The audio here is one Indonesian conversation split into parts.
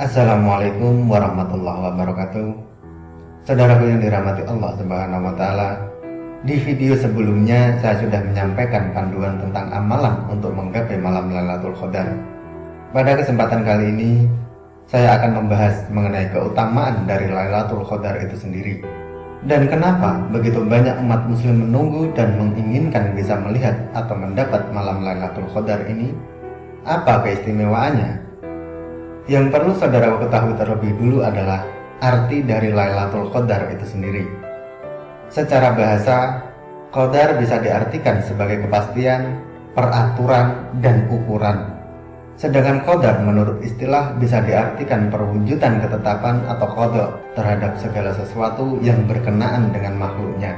Assalamualaikum warahmatullahi wabarakatuh. Saudaraku yang dirahmati Allah Subhanahu wa taala, di video sebelumnya saya sudah menyampaikan panduan tentang amalan untuk menggapai malam Lailatul Qadar. Pada kesempatan kali ini, saya akan membahas mengenai keutamaan dari Lailatul Qadar itu sendiri. Dan kenapa begitu banyak umat muslim menunggu dan menginginkan bisa melihat atau mendapat malam Lailatul Qadar ini? Apa keistimewaannya? Yang perlu saudara ketahui terlebih dulu adalah arti dari Lailatul Qadar itu sendiri. Secara bahasa, Qadar bisa diartikan sebagai kepastian, peraturan, dan ukuran. Sedangkan Qadar menurut istilah bisa diartikan perwujudan ketetapan atau qada terhadap segala sesuatu yang berkenaan dengan makhluknya.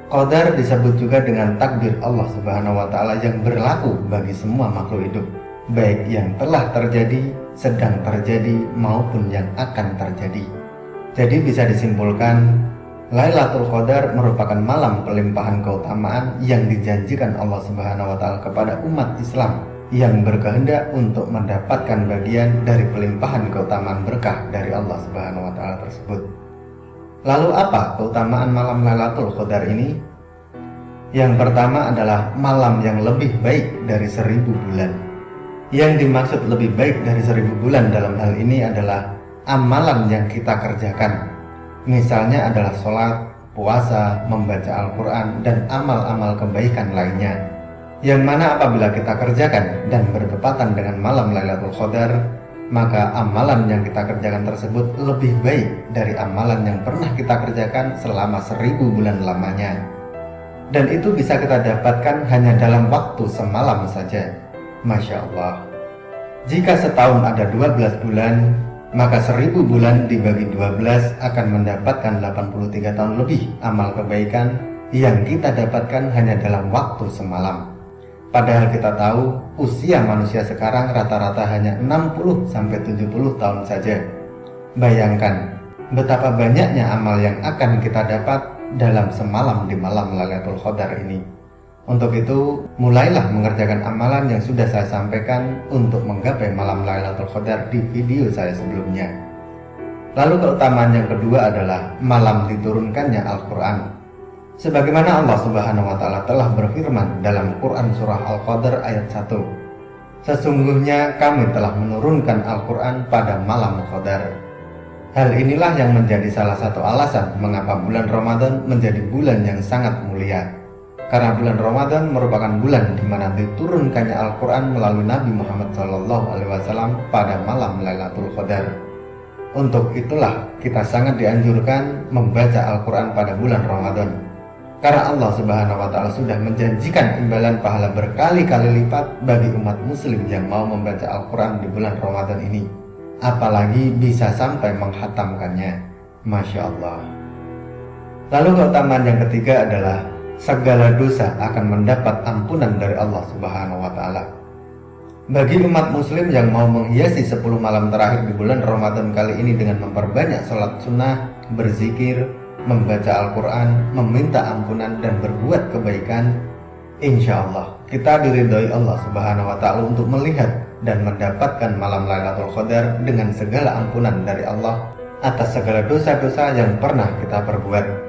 Qadar disebut juga dengan takdir Allah Subhanahu wa taala yang berlaku bagi semua makhluk hidup, baik yang telah terjadi, sedang terjadi, maupun yang akan terjadi. Jadi bisa disimpulkan, Lailatul Qadar merupakan malam pelimpahan keutamaan yang dijanjikan Allah Subhanahu wa taala kepada umat Islam yang berkehendak untuk mendapatkan bagian dari pelimpahan keutamaan berkah dari Allah Subhanahu wa taala tersebut. Lalu apa keutamaan malam Lailatul Qadar ini? Yang pertama adalah malam yang lebih baik dari 1000 bulan. Yang dimaksud lebih baik dari 1000 bulan dalam hal ini adalah amalan yang kita kerjakan. Misalnya adalah sholat, puasa, membaca Al-Quran, dan amal-amal kebaikan lainnya. Yang mana apabila kita kerjakan dan bertepatan dengan malam Lailatul Qadar, maka amalan yang kita kerjakan tersebut lebih baik dari amalan yang pernah kita kerjakan selama 1000 bulan lamanya. Dan itu bisa kita dapatkan hanya dalam waktu semalam saja. Masya Allah. Jika setahun ada 12 bulan, maka 1000 bulan dibagi 12 akan mendapatkan 83 tahun lebih amal kebaikan yang kita dapatkan hanya dalam waktu semalam. Padahal kita tahu usia manusia sekarang rata-rata hanya 60-70 tahun saja. Bayangkan betapa banyaknya amal yang akan kita dapat dalam semalam di malam Lailatul Qadar ini. Untuk itu, mulailah mengerjakan amalan yang sudah saya sampaikan untuk menggapai malam Lailatul Qadar di video saya sebelumnya. Lalu keutamaan yang kedua adalah malam diturunkannya Al-Quran. Sebagaimana Allah Subhanahu wa taala telah berfirman dalam Quran surah Al-Qadar ayat 1. Sesungguhnya kami telah menurunkan Al-Quran pada malam Qadar. Hal inilah yang menjadi salah satu alasan mengapa bulan Ramadan menjadi bulan yang sangat mulia. Karena bulan Ramadan merupakan bulan di mana diturunkannya Al-Quran melalui Nabi Muhammad SAW pada malam Lailatul Qadar. Untuk itulah kita sangat dianjurkan membaca Al-Quran pada bulan Ramadan. Karena Allah Subhanahu wa taala sudah menjanjikan imbalan pahala berkali-kali lipat bagi umat muslim yang mau membaca Al-Quran di bulan Ramadan ini. Apalagi bisa sampai menghatamkannya. Masya Allah. Lalu keutamaan yang ketiga adalah segala dosa akan mendapat ampunan dari Allah Subhanahu wa taala. Bagi umat muslim yang mau menghiasi 10 malam terakhir di bulan Ramadan kali ini dengan memperbanyak sholat sunnah, berzikir, membaca Al-Quran, meminta ampunan, dan berbuat kebaikan, insya Allah kita diridhoi Allah Subhanahu wa taala untuk melihat dan mendapatkan malam Lailatul Qadar dengan segala ampunan dari Allah atas segala dosa-dosa yang pernah kita perbuat.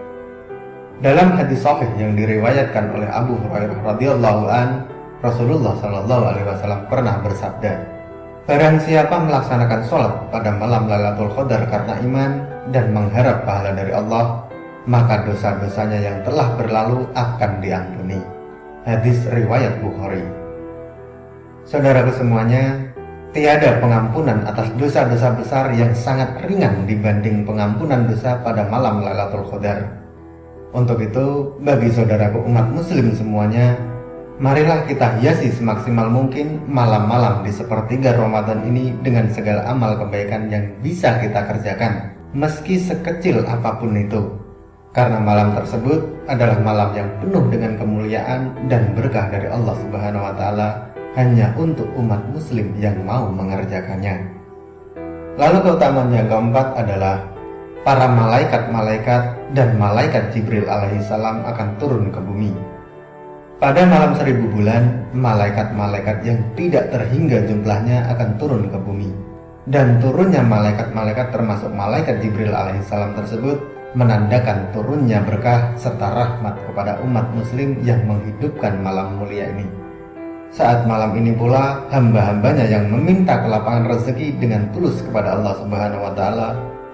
Dalam hadis sahih yang diriwayatkan oleh Abu Hurairah radhiyallahu an, Rasulullah sallallahu alaihi wasallam pernah bersabda, "Barang siapa melaksanakan sholat pada malam Lailatul Qadar karena iman dan mengharap pahala dari Allah, maka dosa-dosanya yang telah berlalu akan diampuni." Hadis riwayat Bukhari. Saudaraku semuanya, tiada pengampunan atas dosa-dosa besar yang sangat ringan dibanding pengampunan dosa pada malam Lailatul Qadar. Untuk itu, bagi saudaraku umat muslim semuanya, marilah kita hiasi semaksimal mungkin malam-malam di sepertiga Ramadan ini dengan segala amal kebaikan yang bisa kita kerjakan, meski sekecil apapun itu. Karena malam tersebut adalah malam yang penuh dengan kemuliaan dan berkah dari Allah Subhanahu wa taala hanya untuk umat muslim yang mau mengerjakannya. Lalu keutamaan yang keempat adalah para malaikat-malaikat dan malaikat Jibril alaihissalam akan turun ke bumi. Pada malam 1000 bulan, malaikat-malaikat yang tidak terhingga jumlahnya akan turun ke bumi. Dan turunnya malaikat-malaikat termasuk malaikat Jibril alaihissalam tersebut menandakan turunnya berkah serta rahmat kepada umat muslim yang menghidupkan malam mulia ini. Saat malam ini pula hamba-hambanya yang meminta kelapangan rezeki dengan tulus kepada Allah Subhanahu wa Ta'ala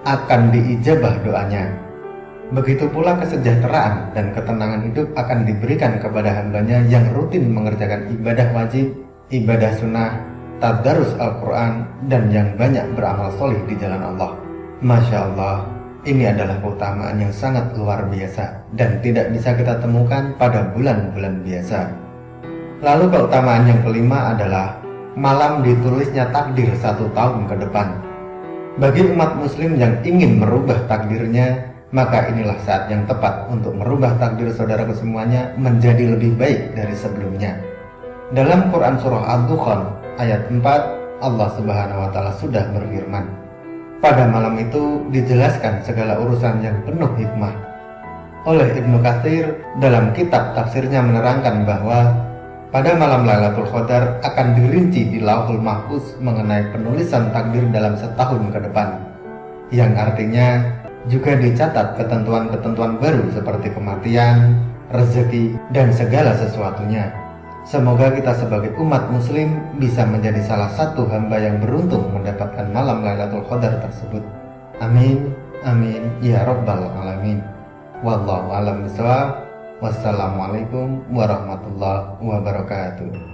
akan diijabah doanya. Begitu pula kesejahteraan dan ketenangan hidup akan diberikan kepada hambanya yang rutin mengerjakan ibadah wajib, ibadah sunnah, tadarus Al-Quran, dan yang banyak beramal solih di jalan Allah. Masya Allah, ini adalah keutamaan yang sangat luar biasa dan tidak bisa kita temukan pada bulan-bulan biasa. Lalu keutamaan yang kelima adalah malam ditulisnya takdir 1 tahun ke depan. Bagi umat muslim yang ingin merubah takdirnya, maka inilah saat yang tepat untuk merubah takdir saudaraku semuanya menjadi lebih baik dari sebelumnya. Dalam Quran Surah Ad-Dukhan ayat 4, Allah Subhanahu wa Ta'ala sudah berfirman, pada malam itu dijelaskan segala urusan yang penuh hikmah. Oleh Ibnu Katsir dalam kitab tafsirnya menerangkan bahwa pada malam Lailatul Qadar akan dirinci di Lauhul Mahfuz mengenai penulisan takdir dalam setahun ke depan, yang artinya juga dicatat ketentuan-ketentuan baru seperti kematian, rezeki, dan segala sesuatunya. Semoga kita sebagai umat muslim bisa menjadi salah satu hamba yang beruntung mendapatkan malam Lailatul Qadar tersebut. Amin, amin, ya rabbal alamin. Wallahu a'lam bishawab. Wassalamualaikum warahmatullahi wabarakatuh.